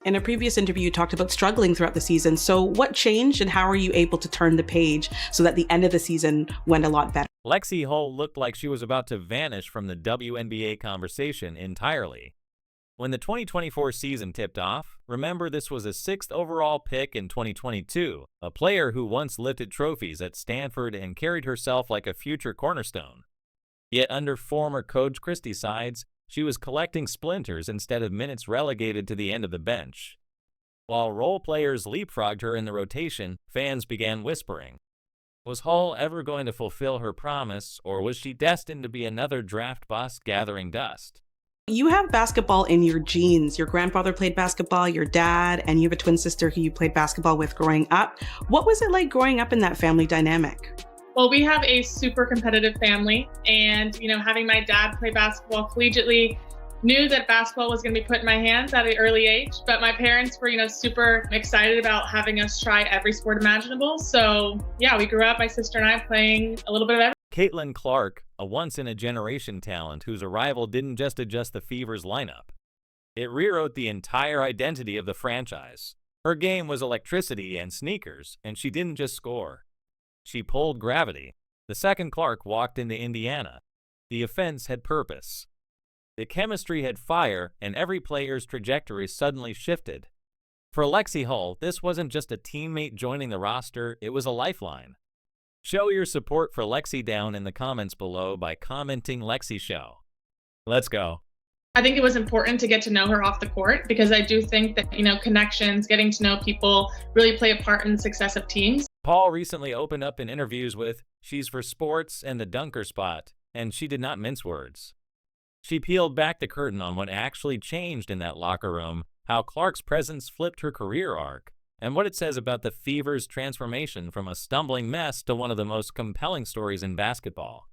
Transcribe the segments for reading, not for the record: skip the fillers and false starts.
In a previous interview, you talked about struggling throughout the season. So what changed and how are you able to turn the page so that the end of the season went a lot better? Lexie Hull looked like she was about to vanish from the WNBA conversation entirely. When the 2024 season tipped off, remember this was a 6th overall pick in 2022, a player who once lifted trophies at Stanford and carried herself like a future cornerstone. Yet under former coach Christie sides, she was collecting splinters instead of minutes relegated to the end of the bench. While role players leapfrogged her in the rotation, fans began whispering. Was Hull ever going to fulfill her promise, or was she destined to be another draft bust gathering dust? You have basketball in your genes. Your grandfather played basketball, your dad, and you have a twin sister who you played basketball with growing up. What was it like growing up in that family dynamic? Well, we have a super competitive family, and having my dad play basketball collegiately, knew that basketball was going to be put in my hands at an early age. But my parents were, super excited about having us try every sport imaginable. So yeah, we grew up, my sister and I, playing a little bit of everything. Caitlin Clark, a once-in-a-generation talent whose arrival didn't just adjust the Fever's lineup. It rewrote the entire identity of the franchise. Her game was electricity and sneakers, and she didn't just score. She pulled gravity. The second Clark walked into Indiana. The offense had purpose. The chemistry had fire, and every player's trajectory suddenly shifted. For Lexie Hull, this wasn't just a teammate joining the roster, it was a lifeline. Show your support for Lexie down in the comments below by commenting Lexie Show. Let's go. I think it was important to get to know her off the court because I do think that, connections, getting to know people really play a part in the success of teams. Paul recently opened up in interviews with, "She's for sports and the dunker spot," and she did not mince words. She peeled back the curtain on what actually changed in that locker room, how Clark's presence flipped her career arc, and what it says about the Fever's transformation from a stumbling mess to one of the most compelling stories in basketball.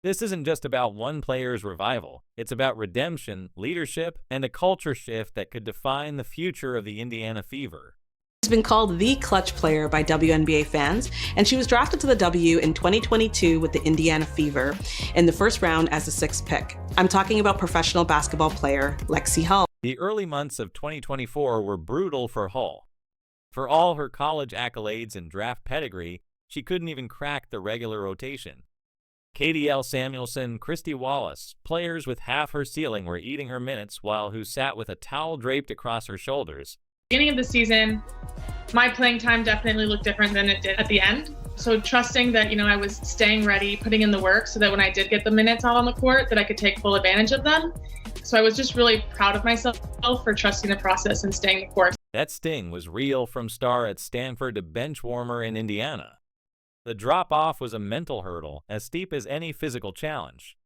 This isn't just about one player's revival. It's about redemption, leadership, and a culture shift that could define the future of the Indiana Fever. She's been called the clutch player by WNBA fans, and she was drafted to the W in 2022 with the Indiana Fever in the first round as the 6th pick. I'm talking about professional basketball player Lexie Hull. The early months of 2024 were brutal for Hull. For all her college accolades and draft pedigree, she couldn't even crack the regular rotation. Katie L. Samuelson, Christy Wallace, players with half her ceiling were eating her minutes while who sat with a towel draped across her shoulders. Beginning of the season, my playing time definitely looked different than it did at the end. So trusting that, I was staying ready, putting in the work so that when I did get the minutes out on the court, that I could take full advantage of them. So I was just really proud of myself for trusting the process and staying the course. That sting was real from star at Stanford to bench warmer in Indiana. The drop-off was a mental hurdle, as steep as any physical challenge.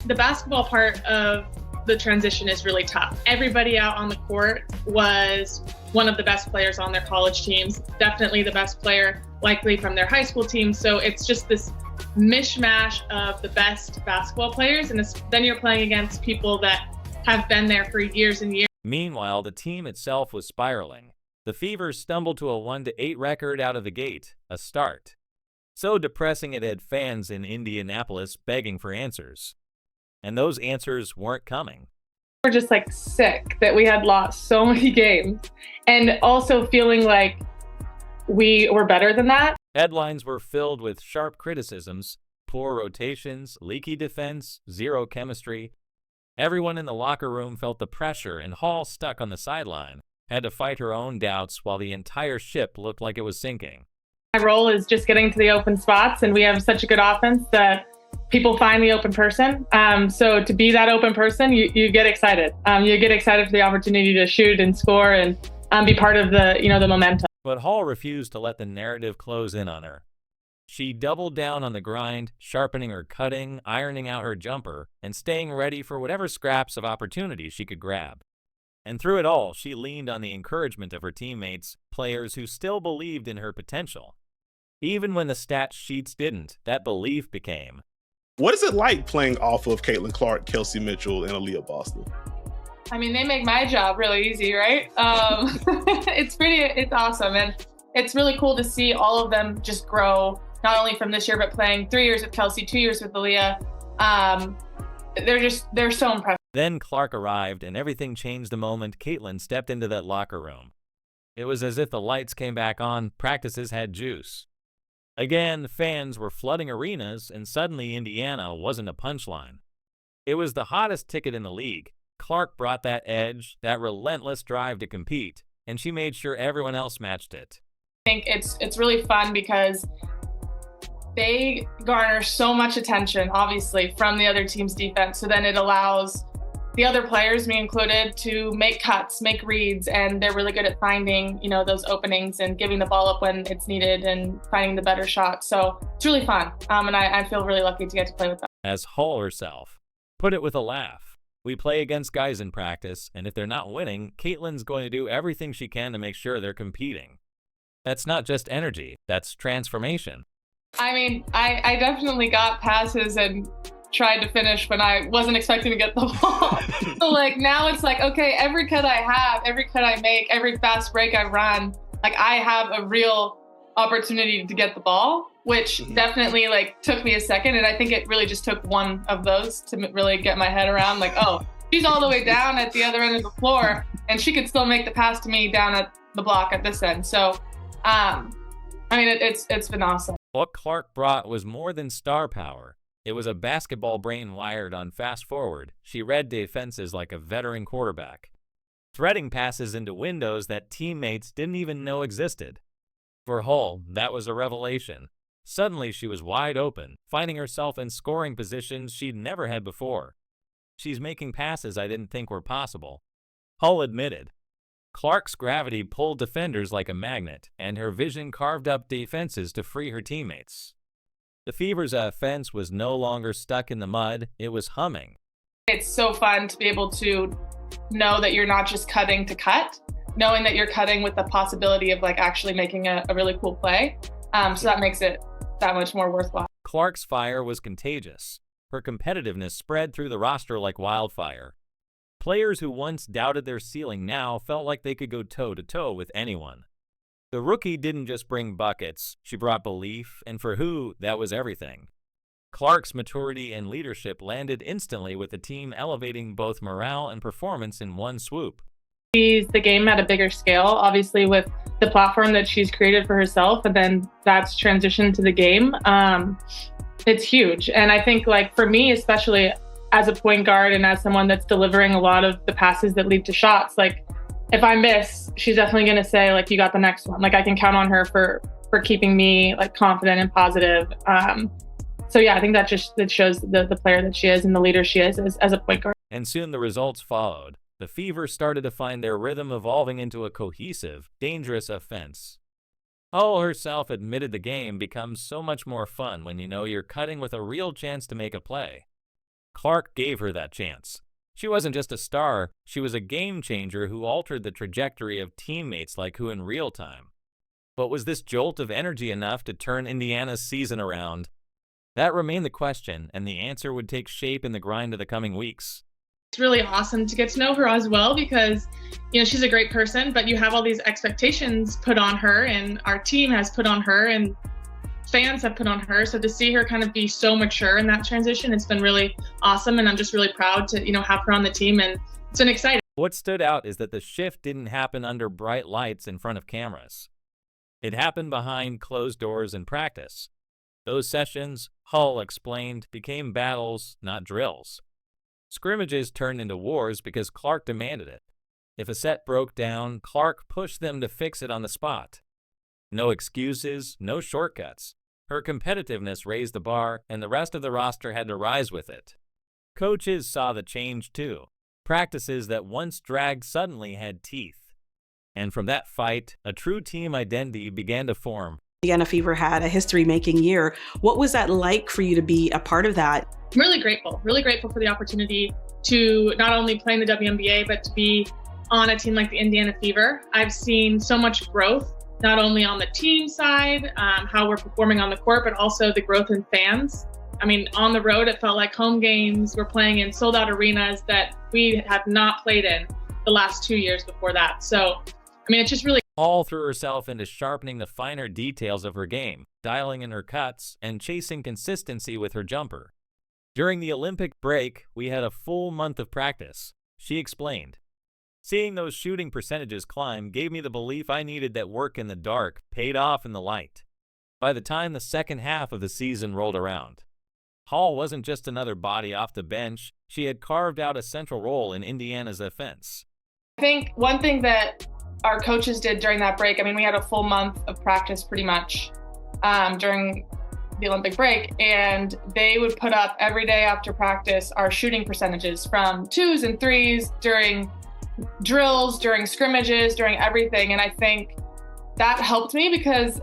The basketball part of the transition is really tough. Everybody out on the court was one of the best players on their college teams, definitely the best player likely from their high school team. So it's just this mishmash of the best basketball players, and then you're playing against people that have been there for years and years. Meanwhile, the team itself was spiraling. The Fever stumbled to a 1-8 record out of the gate, a start. So depressing it had fans in Indianapolis begging for answers. And those answers weren't coming. We're just sick that we had lost so many games and also feeling like we were better than that. Headlines were filled with sharp criticisms, poor rotations, leaky defense, zero chemistry. Everyone in the locker room felt the pressure, and Hall, stuck on the sideline, had to fight her own doubts while the entire ship looked like it was sinking. My role is just getting to the open spots, and we have such a good offense that people find the open person. So to be that open person, you get excited. You get excited for the opportunity to shoot and score and be part of the momentum. But Hall refused to let the narrative close in on her. She doubled down on the grind, sharpening her cutting, ironing out her jumper, and staying ready for whatever scraps of opportunity she could grab. And through it all, she leaned on the encouragement of her teammates, players who still believed in her potential. Even when the stat sheets didn't, that belief became. What is it like playing off of Caitlin Clark, Kelsey Mitchell, and Aaliyah Boston? I mean, they make my job really easy, right? It's awesome. And it's really cool to see all of them just grow, not only from this year, but playing 3 years with Kelsey, 2 years with Aaliyah. They're so impressive. Then Clark arrived, and everything changed the moment Caitlin stepped into that locker room. It was as if the lights came back on, practices had juice. Again, fans were flooding arenas, and suddenly Indiana wasn't a punchline. It was the hottest ticket in the league. Clark brought that edge, that relentless drive to compete, and she made sure everyone else matched it. I think it's really fun because they garner so much attention, obviously, from the other team's defense. So then it allows the other players, me included, to make cuts, make reads, and they're really good at finding, those openings and giving the ball up when it's needed and finding the better shot. So it's really fun, and I feel really lucky to get to play with them. As Hull herself put it with a laugh, "We play against guys in practice, and if they're not winning, Caitlin's going to do everything she can to make sure they're competing." That's not just energy, that's transformation. I mean, I definitely got passes and tried to finish when I wasn't expecting to get the ball. So now it's okay, every cut I have, every cut I make, every fast break I run, I have a real opportunity to get the ball, which definitely took me a second. And I think it really just took one of those to really get my head around oh, she's all the way down at the other end of the floor and she could still make the pass to me down at the block at this end. So, it's been awesome. What Clark brought was more than star power. It was a basketball brain wired on fast forward. She read defenses like a veteran quarterback, threading passes into windows that teammates didn't even know existed. For Hull, that was a revelation. Suddenly she was wide open, finding herself in scoring positions she'd never had before. "She's making passes I didn't think were possible," Hull admitted. Clark's gravity pulled defenders like a magnet, and her vision carved up defenses to free her teammates. The Fever's offense was no longer stuck in the mud, it was humming. It's so fun to be able to know that you're not just cutting to cut, knowing that you're cutting with the possibility of actually making a really cool play. So that makes it that much more worthwhile. Clark's fire was contagious. Her competitiveness spread through the roster like wildfire. Players who once doubted their ceiling now felt like they could go toe-to-toe with anyone. The rookie didn't just bring buckets, she brought belief, and for who, that was everything. Clark's maturity and leadership landed instantly with the team elevating both morale and performance in one swoop. Sees the game at a bigger scale, obviously with the platform that she's created for herself, and then that's transitioned to the game. It's huge. And I think for me, especially as a point guard and as someone that's delivering a lot of the passes that lead to shots, if I miss, she's definitely going to say, you got the next one. I can count on her for keeping me confident and positive. So yeah, I think that shows the player that she is and the leader she is as a point guard. And soon the results followed. The Fever started to find their rhythm evolving into a cohesive, dangerous offense. Hull herself admitted the game becomes so much more fun when you know you're cutting with a real chance to make a play. Clark gave her that chance. She wasn't just a star, she was a game changer who altered the trajectory of teammates like who in real time. But was this jolt of energy enough to turn Indiana's season around? That remained the question, and the answer would take shape in the grind of the coming weeks. It's really awesome to get to know her as well because, she's a great person, but you have all these expectations put on her and our team has put on her and fans have put on her. So to see her kind of be so mature in that transition, it's been really awesome. And I'm just really proud to, have her on the team, and it's been exciting. What stood out is that the shift didn't happen under bright lights in front of cameras. It happened behind closed doors in practice. Those sessions, Hull explained, became battles, not drills. Scrimmages turned into wars because Clark demanded it. If a set broke down, Clark pushed them to fix it on the spot. No excuses, no shortcuts. Her competitiveness raised the bar, and the rest of the roster had to rise with it. Coaches saw the change too. Practices that once dragged suddenly had teeth. And from that fight, a true team identity began to form. Indiana Fever had a history-making year. What was that like for you to be a part of that? I'm really grateful for the opportunity to not only play in the WNBA, but to be on a team like the Indiana Fever. I've seen so much growth, not only on the team side, how we're performing on the court, but also the growth in fans. I mean, on the road, it felt like home games. We're playing in sold-out arenas that we have not played in the last 2 years before that. So, I mean, it's just really... All threw herself into sharpening the finer details of her game, dialing in her cuts, and chasing consistency with her jumper. During the Olympic break, we had a full month of practice, she explained. Seeing those shooting percentages climb gave me the belief I needed that work in the dark paid off in the light. By the time the second half of the season rolled around, Hall wasn't just another body off the bench, she had carved out a central role in Indiana's offense. I think one thing that our coaches did during that break, we had a full month of practice pretty much during the Olympic break, and they would put up every day after practice our shooting percentages from 2s and 3s during drills, during scrimmages, during everything. And I think that helped me because,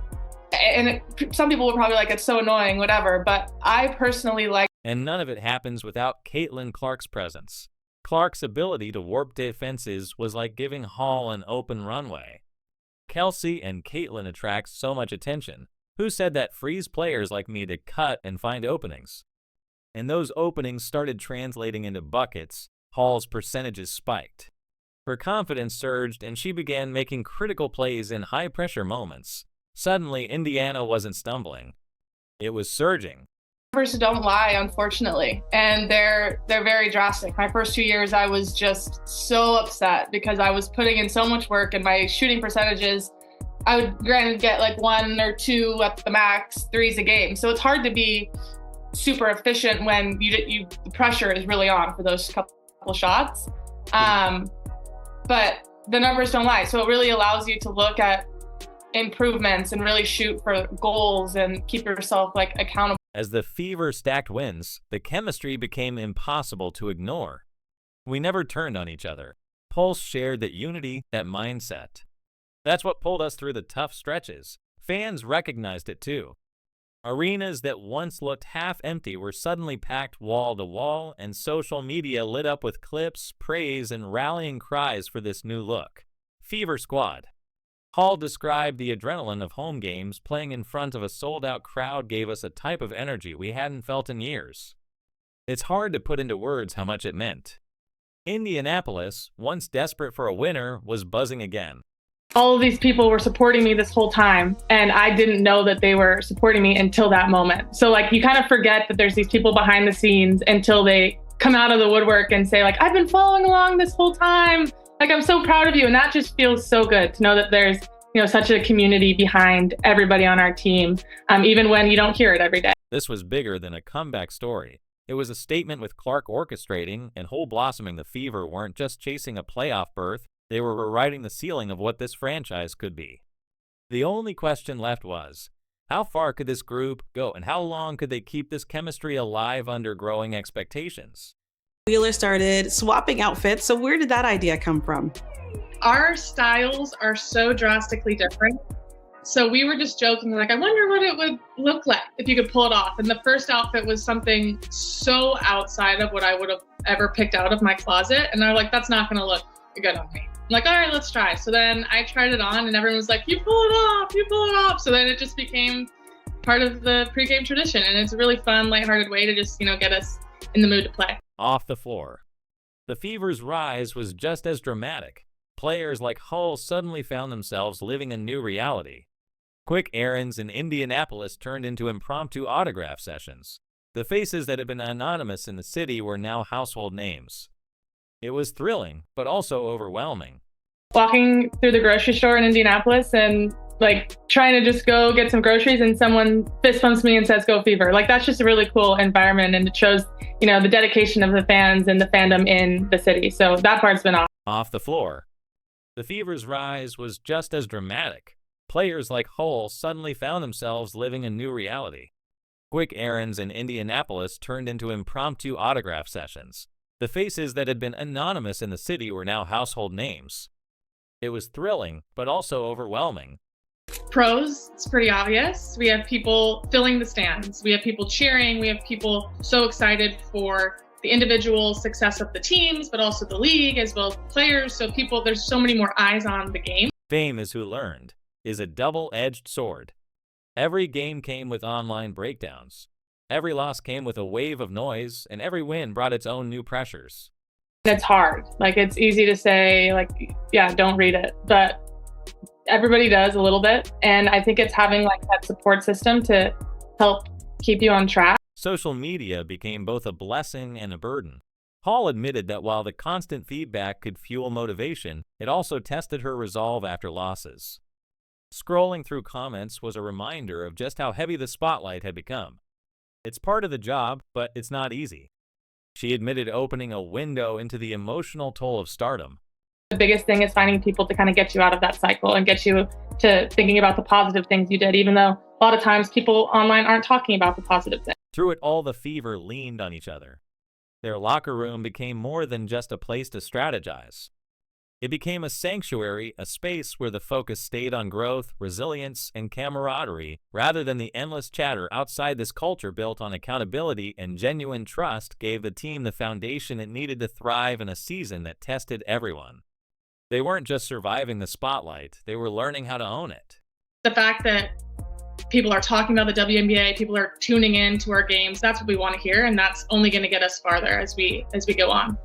some people would probably like, it's so annoying, whatever, but I personally like. And none of it happens without Caitlin Clark's presence. Clark's ability to warp defenses was like giving Hall an open runway. Kelsey and Caitlin attract so much attention. Who said that frees players like me to cut and find openings? And those openings started translating into buckets. Hall's percentages spiked. Her confidence surged and she began making critical plays in high-pressure moments. Suddenly, Indiana wasn't stumbling. It was surging. Numbers don't lie, unfortunately, and they're very drastic. My first 2 years, I was just so upset because I was putting in so much work, and my shooting percentages, I would granted get like 1 or 2 at the max, 3s a game. So it's hard to be super efficient when the pressure is really on for those couple shots. But the numbers don't lie. So it really allows you to look at improvements and really shoot for goals and keep yourself accountable. As the Fever stacked wins, the chemistry became impossible to ignore. We never turned on each other. Pulse shared that unity, that mindset. That's what pulled us through the tough stretches. Fans recognized it too. Arenas that once looked half empty were suddenly packed wall to wall, and social media lit up with clips, praise, and rallying cries for this new look. Fever Squad. Hall described the adrenaline of home games. Playing in front of a sold-out crowd gave us a type of energy we hadn't felt in years. It's hard to put into words how much it meant. Indianapolis, once desperate for a winner, was buzzing again. All of these people were supporting me this whole time, and I didn't know that they were supporting me until that moment. So you kind of forget that there's these people behind the scenes until they come out of the woodwork and say I've been following along this whole time. I'm so proud of you. And that just feels so good to know that there's, such a community behind everybody on our team, even when you don't hear it every day. This was bigger than a comeback story. It was a statement with Clark orchestrating and Hull blossoming. The Fever weren't just chasing a playoff berth. They were rewriting the ceiling of what this franchise could be. The only question left was, how far could this group go and how long could they keep this chemistry alive under growing expectations? Wheeler started swapping outfits, so where did that idea come from? Our styles are so drastically different. So we were just joking, I wonder what it would look like if you could pull it off. And the first outfit was something so outside of what I would have ever picked out of my closet. And they're that's not going to look good on me. I'm all right, let's try. So then I tried it on and everyone was you pull it off, you pull it off. So then it just became part of the pregame tradition. And it's a really fun, lighthearted way to just, get us in the mood to play. Off the floor. The Fever's rise was just as dramatic. Players like Hull suddenly found themselves living a new reality. Quick errands in Indianapolis turned into impromptu autograph sessions. The faces that had been anonymous in the city were now household names. It was thrilling, but also overwhelming. Walking through the grocery store in Indianapolis and trying to just go get some groceries and someone fist bumps me and says, "Go Fever." That's just a really cool environment, and it shows, the dedication of the fans and the fandom in the city. So that part's been awesome. Off the floor. The Fever's rise was just as dramatic. Players like Hull suddenly found themselves living a new reality. Quick errands in Indianapolis turned into impromptu autograph sessions. The faces that had been anonymous in the city were now household names. It was thrilling, but also overwhelming. Pros, it's pretty obvious. We have people filling the stands. We have people cheering. We have people so excited for the individual success of the teams, but also the league as well as players. So there's so many more eyes on the game. Fame is who learned, is a double-edged sword. Every game came with online breakdowns. Every loss came with a wave of noise, and every win brought its own new pressures. It's hard. It's easy to say, don't read it. But everybody does a little bit. And I think it's having that support system to help keep you on track. social media became both a blessing and a burden. Hall admitted that while the constant feedback could fuel motivation, it also tested her resolve after losses. Scrolling through comments was a reminder of just how heavy the spotlight had become. It's part of the job, but it's not easy. She admitted opening a window into the emotional toll of stardom. The biggest thing is finding people to kind of get you out of that cycle and get you to thinking about the positive things you did, even though a lot of times people online aren't talking about the positive things. Through it all, the Fever leaned on each other. Their locker room became more than just a place to strategize. It became a sanctuary, a space where the focus stayed on growth, resilience, and camaraderie, rather than the endless chatter outside. This culture built on accountability and genuine trust gave the team the foundation it needed to thrive in a season that tested everyone. They weren't just surviving the spotlight, they were learning how to own it. The fact that people are talking about the WNBA, people are tuning in to our games, that's what we want to hear, and that's only going to get us farther as we go on.